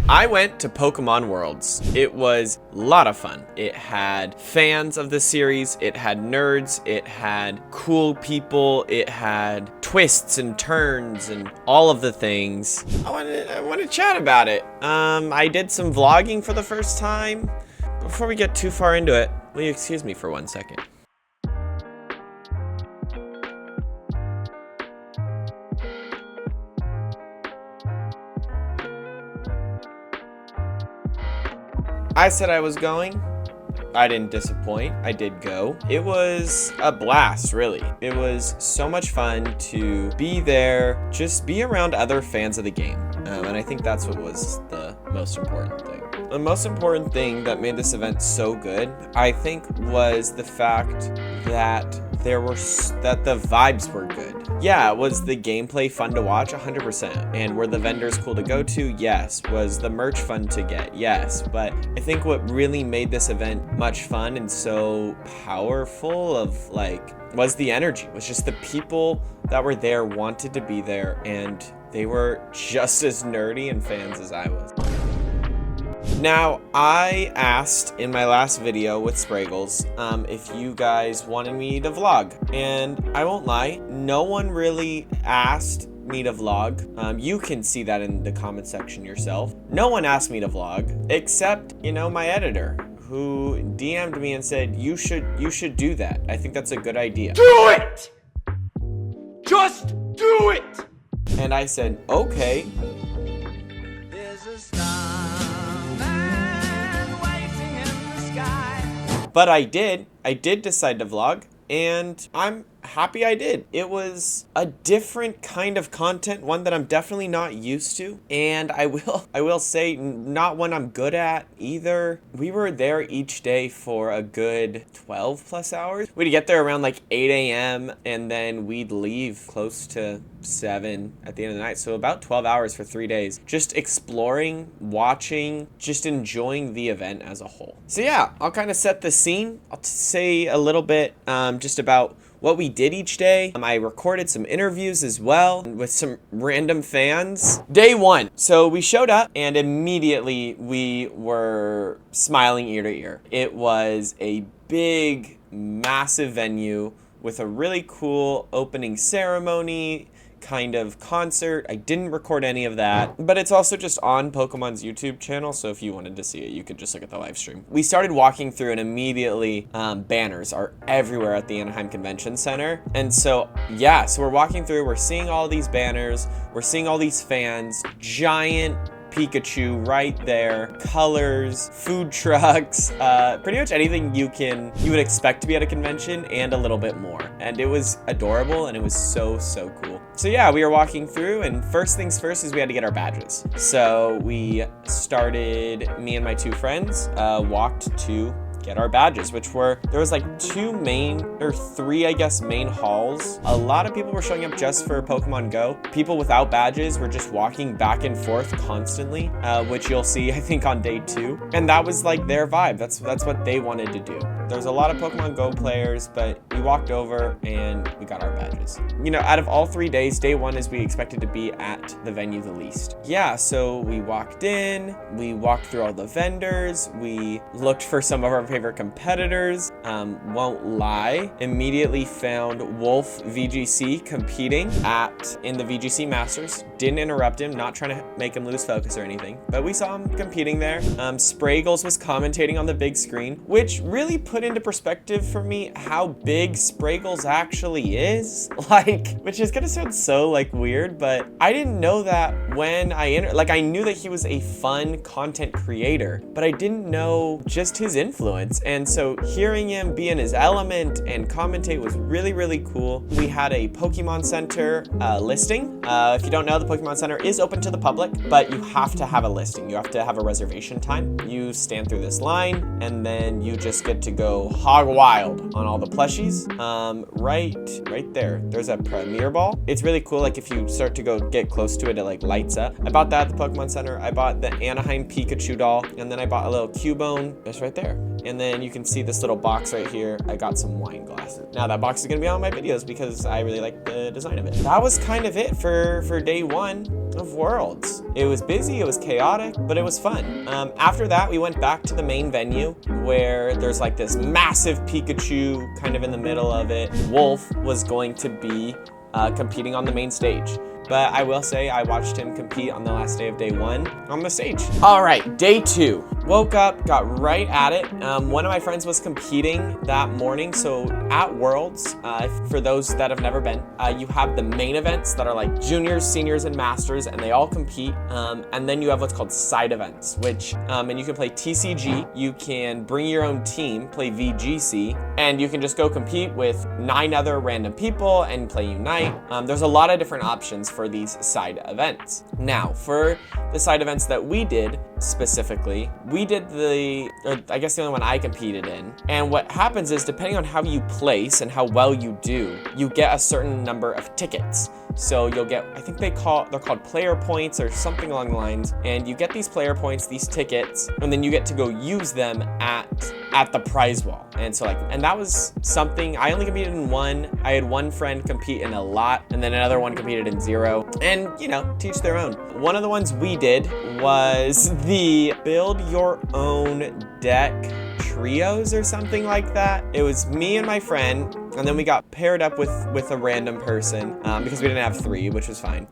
I went to Pokemon Worlds. It was a lot of fun. It had fans of the series, it had nerds, it had cool people, it had twists and turns and all of the things. I want to chat about it. I did some vlogging for the first time. Before we get too far into it, will you excuse me for 1 second? I said I was going. I didn't disappoint. I did go. It was a blast, really. It was so much fun to be there, just be around other fans of the game. And I think that's what was the most important thing. The most important thing that made this event so good, I think, was the fact that the vibes were good. Yeah, was the gameplay fun to watch? 100%. And were the vendors cool to go to? Yes. Was the merch fun to get? Yes. But I think what really made this event much fun and so powerful was the energy. Was just the people that were there wanted to be there, and they were just as nerdy and fans as I was. Now, I asked in my last video with Spraggles if you guys wanted me to vlog, and I won't lie, no one really asked me to vlog. You can see that in the comment section yourself. No one asked me to vlog, except, my editor, who DM'd me and said, you should do that. I think that's a good idea. Do it! Just do it! And I said, okay. But I did decide to vlog, and I'm happy I did. It was a different kind of content, one that I'm definitely not used to, and I will say not one I'm good at either. We were there each day for a good 12 plus hours. We'd get there around like 8 a.m. and then we'd leave close to 7 at the end of the night. So about 12 hours for 3 days, just exploring, watching, just enjoying the event as a whole. So yeah, I'll kind of set the scene. I'll say a little bit just about what we did each day. I recorded some interviews as well with some random fans. Day 1. So we showed up and immediately we were smiling ear to ear. It was a big, massive venue with a really cool opening ceremony, kind of concert. I didn't record any of that, but it's also just on Pokemon's YouTube channel, so if you wanted to see it, you could just look at the live stream. We started walking through and immediately banners are everywhere at the Anaheim Convention Center. And so yeah, so we're walking through, we're seeing all these banners, we're seeing all these fans, giant Pikachu right there, colors, food trucks, pretty much anything you would expect to be at a convention and a little bit more. And it was adorable and it was so cool. So yeah, we were walking through, and first things first is we had to get our badges. So we started, me and my 2 friends walked to get our badges, there was like 3 I guess main halls. A lot of people were showing up just for Pokemon Go. People without badges were just walking back and forth constantly, which you'll see I think on day 2, and that was like their vibe. That's what they wanted to do. There's a lot of Pokemon Go players, but we walked over and we got our badges. Out of all 3 days, day 1 is we expected to be at the venue the least. Yeah, so we walked in, we walked through all the vendors, we looked for some of our favorite competitors. Won't lie, immediately found Wolf VGC competing in the VGC Masters. Didn't interrupt him, not trying to make him lose focus or anything, but we saw him competing there. Spraggles was commentating on the big screen, which really put into perspective for me how big Spraggles actually is. Which is gonna sound so weird, but I didn't know that when I I knew that he was a fun content creator, but I didn't know just his influence. And so hearing him be in his element and commentate was really cool. We had a Pokemon Center listing. If you don't know, the Pokemon Center is open to the public, but you have to have a listing. You have to have a reservation time. You stand through this line, and then you just get to go hog wild on all the plushies. Right there, there's a Premier Ball. It's really cool. If you start to go get close to it, it lights up. I bought that at the Pokemon Center. I bought the Anaheim Pikachu doll, and then I bought a little Cubone. That's right there. And then you can see this little box right here. I got some wine glasses. Now that box is gonna be on my videos because I really like the design of it. That was kind of it for day 1. of Worlds. It was busy, it was chaotic, but it was fun. After that, we went back to the main venue where there's like this massive Pikachu kind of in the middle of it. Wolf was going to be competing on the main stage. But I will say I watched him compete on the last day of day 1 on the stage. All right, day 2. Woke up, got right at it. One of my friends was competing that morning. So at Worlds, for those that have never been, you have the main events that are like juniors, seniors, and masters, and they all compete. And then you have what's called side events, which, and you can play TCG, you can bring your own team, play VGC, and you can just go compete with 9 other random people and play Unite. There's a lot of different options for these side events. Now, for the side events that we did specifically, we did the only one I competed in. And what happens is, depending on how you place and how well you do, you get a certain number of tickets. So you'll get, I think they're called player points or something along the lines. And you get these player points, these tickets, and then you get to go use them at the prize wall. And so and that was something, I only competed in 1. I had one friend compete in a lot, and then another one competed in 0. And, teach their own. One of the ones we did was the build your own deck trios or something like that. It was me and my friend, and then we got paired up with a random person because we didn't have 3, which was fine.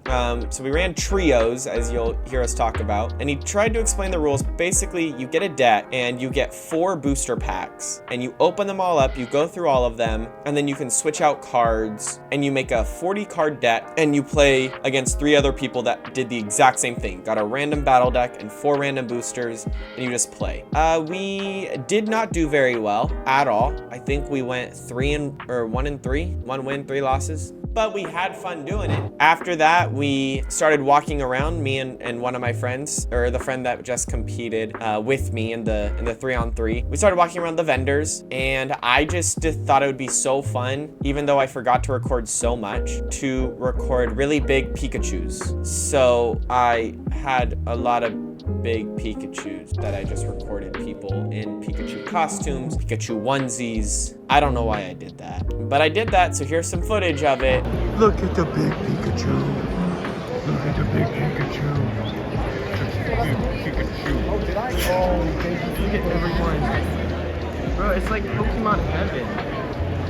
So we ran trios, as you'll hear us talk about, and he tried to explain the rules. Basically, you get a deck and you get 4 booster packs, and you open them all up, you go through all of them, and then you can switch out cards, and you make a 40 card deck, and you play against 3 other people that did the exact same thing. Got a random battle deck and 4 random boosters, and you just play. We did not do very well at all. I think we went 1 and 3, 1 win, 3 losses. But we had fun doing it. After that, we started walking around, me and one of my friends, or the friend that just competed with me in the 3-on-3. We started walking around the vendors, and I just thought it would be so fun, even though I forgot to record so much, to record really big Pikachus. So I had a lot of big Pikachus that I just recorded people in Pikachu costumes, Pikachu onesies. I don't know why I did that, but I did that, so here's some footage of it. Look at the big Pikachu. Look at the big Pikachu. Pikachu. Oh, did I? Oh, you get everyone. Bro, it's like Pokemon heaven.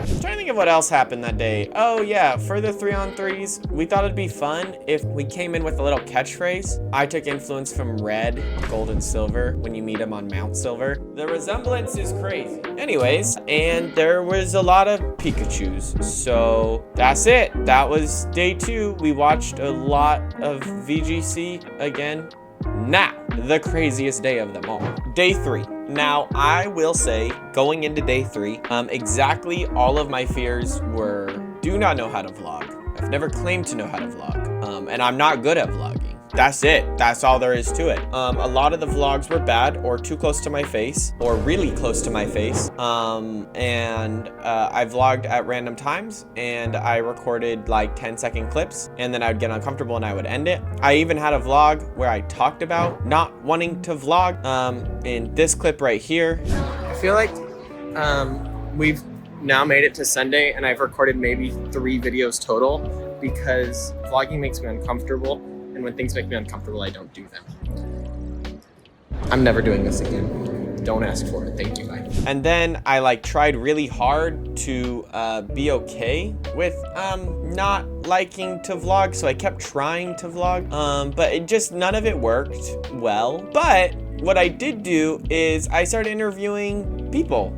I'm trying to think of what else happened that day. Oh yeah, for the 3-on-3s, we thought it'd be fun if we came in with a little catchphrase. I took influence from Red, Gold, and Silver when you meet him on Mount Silver. The resemblance is crazy. Anyways, and there was a lot of Pikachus. So that's it. That was day 2. We watched a lot of VGC again. Now, the craziest day of them all. Day 3. Now, I will say, going into day 3, exactly all of my fears were, do not know how to vlog. I've never claimed to know how to vlog, and I'm not good at vlogging. That's it. That's all there is to it. A lot of the vlogs were bad or too close to my face or really close to my face. And I vlogged at random times, and I recorded like 10-second clips, and then I would get uncomfortable and I would end it. I even had a vlog where I talked about not wanting to vlog in this clip right here. I feel like we've now made it to Sunday, and I've recorded maybe 3 videos total because vlogging makes me uncomfortable. And when things make me uncomfortable, I don't do them. I'm never doing this again. Don't ask for it. Thank you. Bye. And then I tried really hard to be okay with not liking to vlog. So I kept trying to vlog, but it just, none of it worked well. But what I did do is I started interviewing people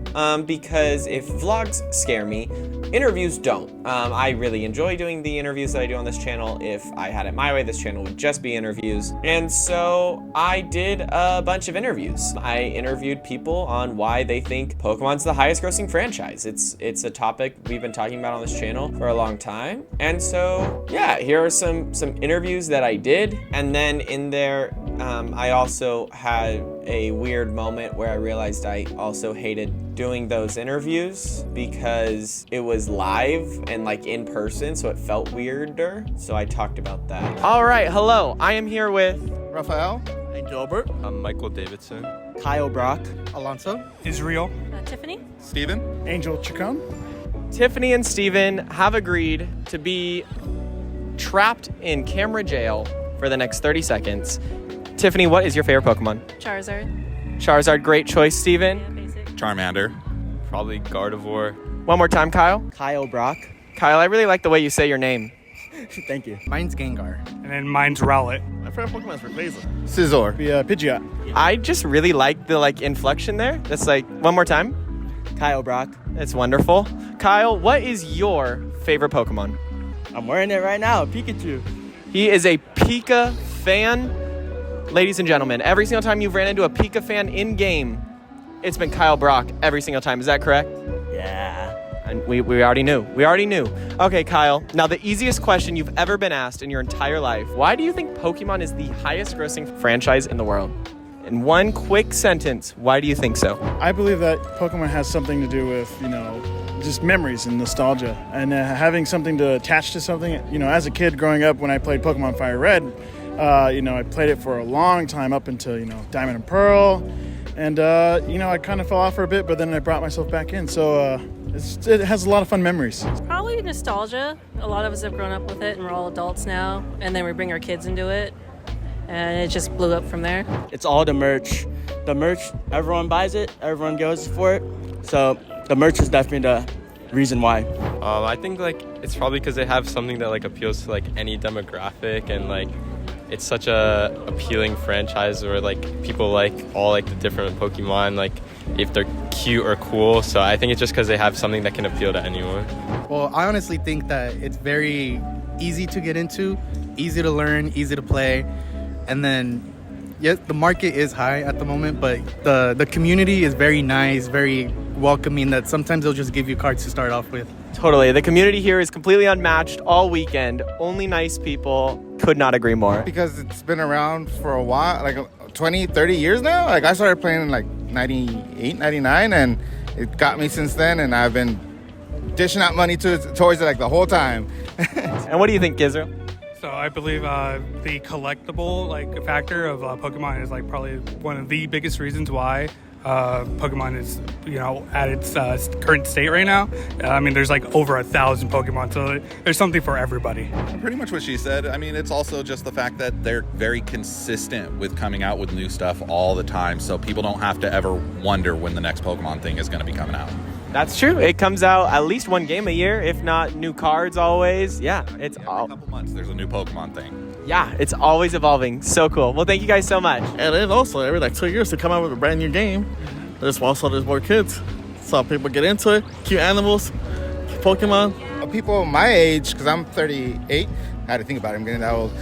because if vlogs scare me, interviews don't. I really enjoy doing the interviews that I do on this channel. If I had it my way, this channel would just be interviews. And so I did a bunch of interviews. I interviewed people on why they think Pokemon's the highest grossing franchise. It's a topic we've been talking about on this channel for a long time. And so, yeah, here are some interviews that I did. And then in there, I also had a weird moment where I realized I also hated doing those interviews because it was live and in person, so it felt weirder. So I talked about that. All right, hello. I am here with Raphael. Hey, Gilbert. I'm Michael Davidson. Kyle Brock. Alonso. Israel. Tiffany. Steven. Angel Chacon. Tiffany and Steven have agreed to be trapped in camera jail for for the next 30 seconds. Tiffany, what is your favorite Pokemon? Charizard. Charizard, great choice. Steven? Yeah, basic. Charmander. Probably Gardevoir. One more time, Kyle. Kyle Brock. Kyle, I really like the way you say your name. Thank you. Mine's Gengar. And then mine's Rowlet. My favorite Pokemon is Rayquaza. Scizor. Pidgeot. I just really like the inflection there. That's one more time. Kyle Brock. That's wonderful. Kyle, what is your favorite Pokemon? I'm wearing it right now. Pikachu. He is a Pika fan. Ladies and gentlemen, every single time you've ran into a Pika fan in-game, it's been Kyle Brock every single time. Is that correct? Yeah. And we already knew. We already knew. Okay, Kyle. Now, the easiest question you've ever been asked in your entire life. Why do you think Pokemon is the highest grossing franchise in the world? In one quick sentence, why do you think so? I believe that Pokemon has something to do with, just memories and nostalgia. And having something to attach to something. As a kid growing up when I played Pokemon Fire Red, I played it for a long time up until, Diamond and Pearl. And, I kind of fell off for a bit, but then I brought myself back in. So it has a lot of fun memories. Probably nostalgia. A lot of us have grown up with it and we're all adults now. And then we bring our kids into it. And it just blew up from there. It's all the merch. The merch, everyone buys it. Everyone goes for it. So the merch is definitely the reason why. I think it's probably because they have something that appeals to any demographic, and it's such a appealing franchise where people like all the different Pokemon, if they're cute or cool. So I think it's just because they have something that can appeal to anyone. Well, I honestly think that it's very easy to get into, easy to learn, easy to play. And then, yes, the market is high at the moment, but the community is very nice, very welcoming, that sometimes they'll just give you cards to start off with. Totally. The community here is completely unmatched all weekend. Only nice people. Could not agree more. Because it's been around for a while, 20, 30 years now. I started playing in 98, 99, and it got me since then, and I've been dishing out money towards it the whole time. And what do you think, Gizro? So I believe the collectible factor of Pokemon is probably one of the biggest reasons why Pokemon is at its current state right now. There's over 1,000 Pokemon, so there's something for everybody. Pretty much what she said. It's also just the fact that they're very consistent with coming out with new stuff all the time, so people don't have to ever wonder when the next Pokemon thing is going to be coming out. That's true. It comes out at least one game a year, if not new cards always. Yeah, it's every couple months there's a new Pokemon thing. Yeah, it's always evolving. So cool. Well, thank you guys so much. And then also, every 2 years to come out with a brand new game. There's more kids. So people get into it. Cute animals, Pokemon. People my age, because I'm 38, I had to think about it, I'm getting that old.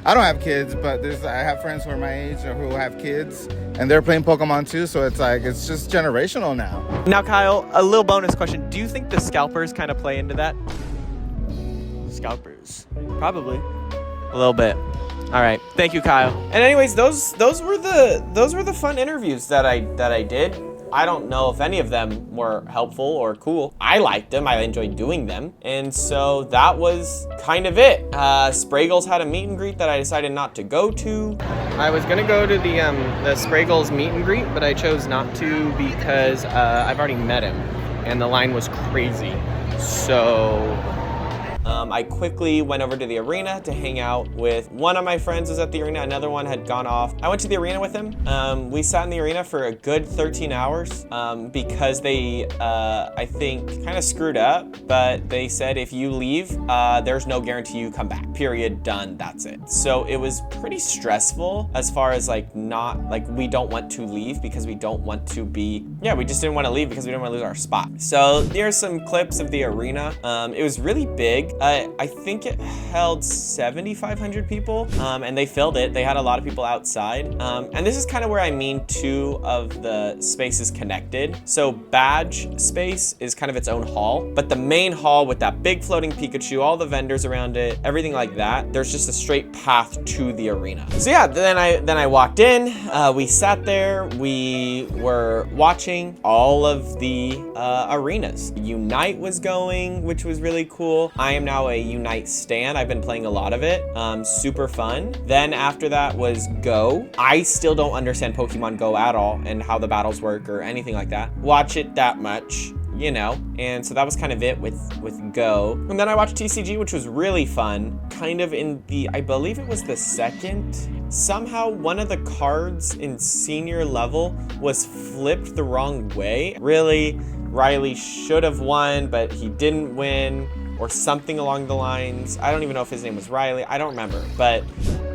I don't have kids, but I have friends who are my age or who have kids, and they're playing Pokemon too, so it's just generational now. Now, Kyle, a little bonus question. Do you think the scalpers kind of play into that? Scalpers. Probably. A little bit. All right. Thank you, Kyle. And anyways, those were the fun interviews that I did. I don't know if any of them were helpful or cool. I liked them. I enjoyed doing them. And so that was kind of it. Spraggles had a meet and greet that I decided not to go to. I was going to go to the Spraggles meet and greet, but I chose not to because I've already met him, and the line was crazy. So I quickly went over to the arena to hang out with one of my friends was at the arena. Another one had gone off. I went to the arena with him. We sat in the arena for a good 13 hours because they, I think, kind of screwed up. But they said if you leave, there's no guarantee you come back. Period. Done. That's it. So it was pretty stressful as far as we don't want to leave because we don't want to be, we just didn't want to leave because we didn't want to lose our spot. So here's some clips of the arena. It was really big. I think it held 7,500 people, and they filled it. They had a lot of people outside. And this is kind of where I mean two of the spaces connected. So Badge space is kind of its own hall, but the main hall with that big floating Pikachu, all the vendors around it, everything like that, there's just a straight path to the arena. So yeah, then I walked in, we sat there, we were watching all of the arenas. Unite was going, which was really cool. I am now a Unite stan. I've been playing a lot of it. Super fun. Then after that was Go. I still don't understand Pokemon Go at all and how the battles work or anything like that. Watch it that much. you know, and so that was kind of it with Go. And then I watched TCG, which was really fun, kind of in the, I believe it was the second. Somehow one of the cards in senior level was flipped the wrong way. Really, Riley should have won, but he didn't win, or something along the lines. I don't even know if his name was Riley. I don't remember. But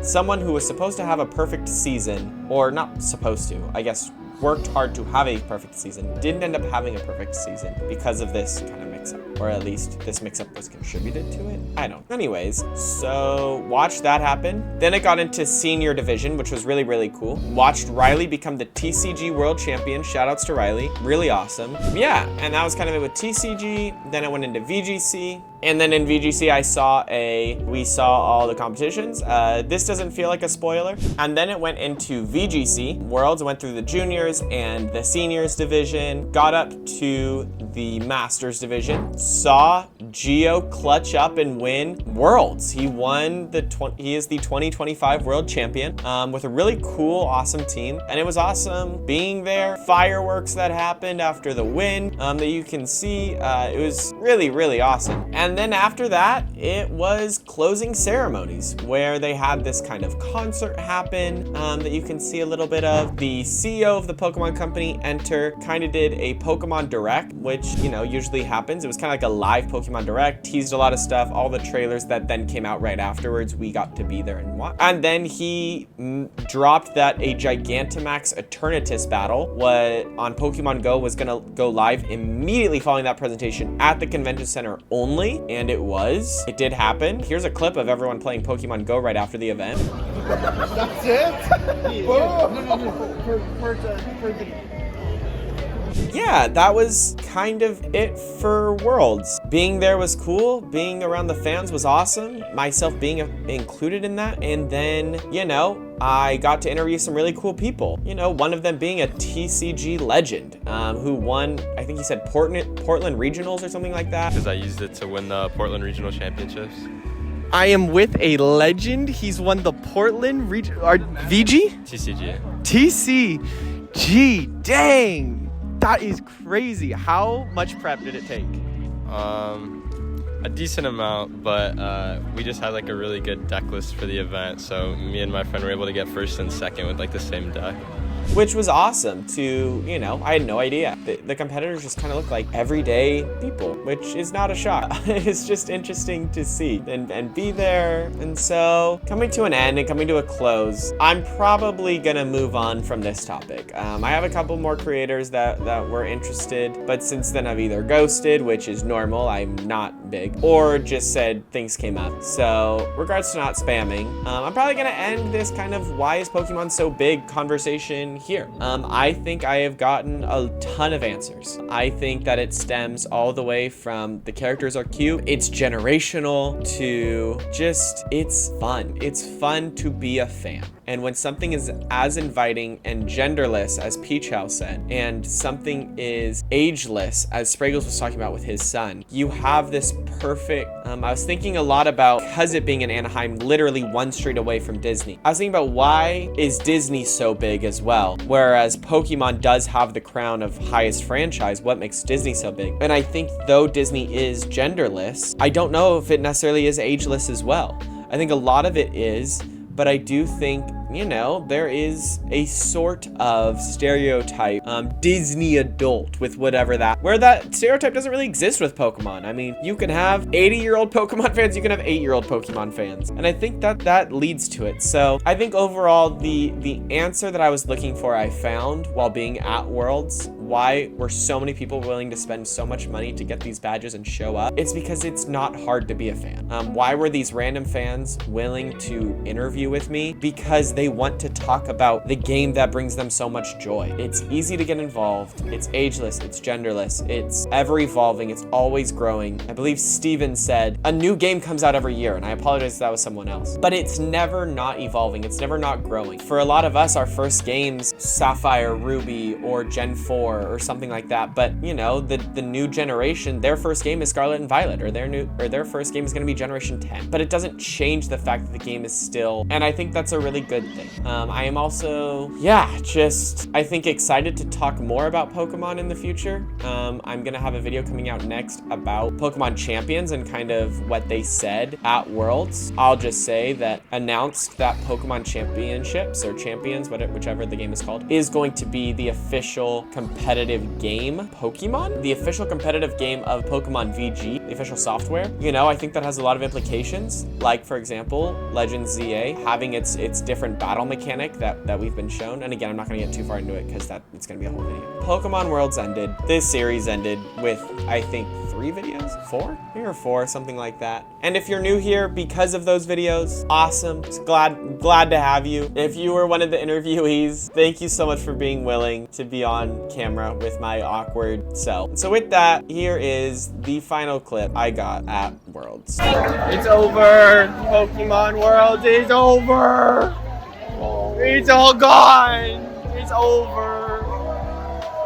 someone who was supposed to have a perfect season, or not supposed to, I guess worked hard to have a perfect season, didn't end up having a perfect season because of this kind of mix-up, or at least this mix-up was contributed to it. I don't know. Anyways, so watched that happen. Then it got into senior division, which was really, really cool. Watched Riley become the TCG world champion. Shout outs to Riley. Really awesome. Yeah, and that was kind of it with TCG. Then I went into VGC. And then in VGC, we saw all the competitions. This doesn't feel like a spoiler. And then it went into VGC Worlds, went through the juniors and the seniors division, got up to the masters division, saw Gio clutch up and win Worlds. He won he is the 2025 world champion with a really cool, awesome team. And it was awesome being there. Fireworks that happened after the win that you can see. It was really, really awesome. And then after that, it was closing ceremonies where they had this kind of concert happen that you can see a little bit of. The CEO of the Pokemon company, Enter, kind of did a Pokemon Direct, which, you know, usually happens. It was kind of like a live Pokemon Direct, teased a lot of stuff, all the trailers that then came out right afterwards, we got to be there and watch. And then he dropped that a Gigantamax Eternatus battle on Pokemon Go was gonna go live immediately following that presentation at the convention center only, and it did happen. Here's a clip of everyone playing Pokemon Go right after the event. That's it? Yeah, that was kind of it for Worlds. Being there was cool. Being around the fans was awesome. Myself being included in that. And then, you know, I got to interview some really cool people. You know, one of them being a TCG legend who won, I think he said Portland Regionals or something like that. Because I used it to win the Portland Regional Championships. I am with a legend. He's won the Portland VG? TCG. TCG. Dang. That is crazy. How much prep did it take? A decent amount, but we just had like a really good deck list for the event, so me and my friend were able to get first and second with like the same deck. Which was awesome to, you know, I had no idea. The competitors just kind of look like everyday people, which is not a shock. It's just interesting to see and be there. And so coming to an end and coming to a close, I'm probably gonna move on from this topic. I have a couple more creators that were interested, but since then I've either ghosted, which is normal, I'm not big, or just said things came up. So regards to not spamming, I'm probably gonna end this kind of why is Pokemon so big conversation here. I think I have gotten a ton of answers. I think that it stems all the way from the characters are cute, it's generational, to just, it's fun. It's fun to be a fan. And when something is as inviting and genderless as Peach House said, and something is ageless as Spraggles was talking about with his son, you have this perfect, I was thinking a lot about, because it being in Anaheim, literally one street away from Disney. I was thinking about why is Disney so big as well, whereas Pokemon does have the crown of highest franchise, what makes Disney so big? And I think though Disney is genderless, I don't know if it necessarily is ageless as well. I think a lot of it is, but I do think, you know, there is a sort of stereotype, Disney adult with whatever where that stereotype doesn't really exist with Pokemon. I mean, you can have 80-year-old Pokemon fans, you can have 8-year-old Pokemon fans. And I think that leads to it. So I think overall, the answer that I was looking for, I found while being at Worlds. Why were so many people willing to spend so much money to get these badges and show up? It's because it's not hard to be a fan. Why were these random fans willing to interview with me? Because they want to talk about the game that brings them so much joy. It's easy to get involved. It's ageless. It's genderless. It's ever evolving. It's always growing. I believe Steven said a new game comes out every year, and I apologize if that was someone else. But it's never not evolving. It's never not growing. For a lot of us, our first games, Sapphire, Ruby, or Gen 4, or something like that. But you know, the new generation, their first game is Scarlet and Violet, or their first game is going to be Generation 10. But it doesn't change the fact that the game is still, and I think that's a really good thing. I am also, I think excited to talk more about Pokemon in the future. I'm gonna have a video coming out next about Pokemon Champions and kind of what they said at Worlds. I'll just say that announced that Pokemon Championships or Champions, whichever the game is called, is going to be the official competitive game Pokemon, the official competitive game of Pokemon VG, the official software. You know, I think that has a lot of implications. Like, for example, Legends ZA having its different battle mechanic that we've been shown. And again, I'm not gonna get too far into it because it's gonna be a whole video. Pokemon Worlds ended. This series ended with, I think, 3 videos? 4? 3 or 4, something like that. And if you're new here because of those videos, awesome. Just glad to have you. If you were one of the interviewees, thank you so much for being willing to be on camera with my awkward self. So with that, here is the final clip I got at Worlds. It's over. Pokemon World is over. It's all gone. It's over.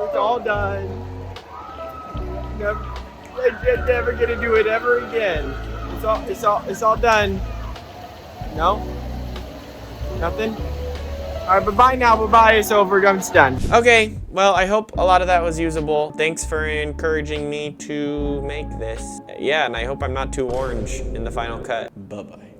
It's all done. Never gonna do it ever again. It's all done. No? Nothing? Alright, bye-bye now. Bye-bye. It's over. I'm done. Okay, well, I hope a lot of that was usable. Thanks for encouraging me to make this. Yeah, and I hope I'm not too orange in the final cut. Bye-bye.